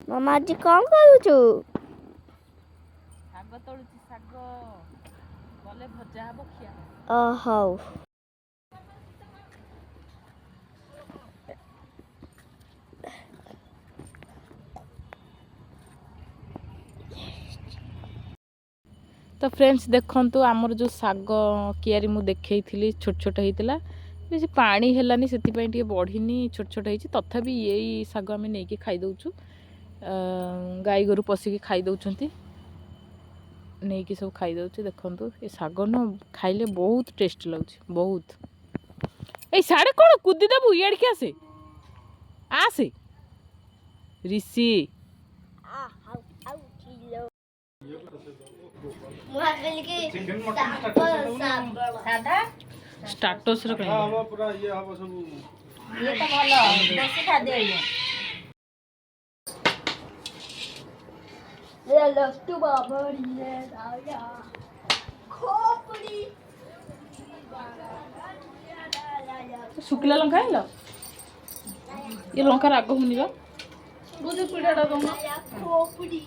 ମାମା ଆଜି କଣ କରୁଛୁ? ଶାଗ ତୋଳୁଛି ଶାଗ ଗଲେ ଭଜା ହବ ଖିଆ ହଉ। तो फ्रेंड्स देखंतु आमर जो साग कियारी मु देखैथिली छोट छोट हेतिला बेसी पानी हेलानी सेति पई टिके बढ़िनी छोट छोट हेछि तथापि एई साग आमे नेकी खाइ दउछु गाई गोरु पसिकी खाइ दउछंती नेकी सब खाइ दउछु देखंतु ए साग न खाइले बहुत टेस्ट लागुछि बहुत ए साडे कोन कुद्दी देबु इयाड के आसे ऋषि स्टाटस रे कहीं हां पूरा ये हबो सब ये तो भलो देसी खाद्य ये ले लट्टू बाबड़ी ले दाया खोपड़ी शुक्ला लंका आइलो ये लंका राग हुनी बा बुझे पिडाडा दउना खोपड़ी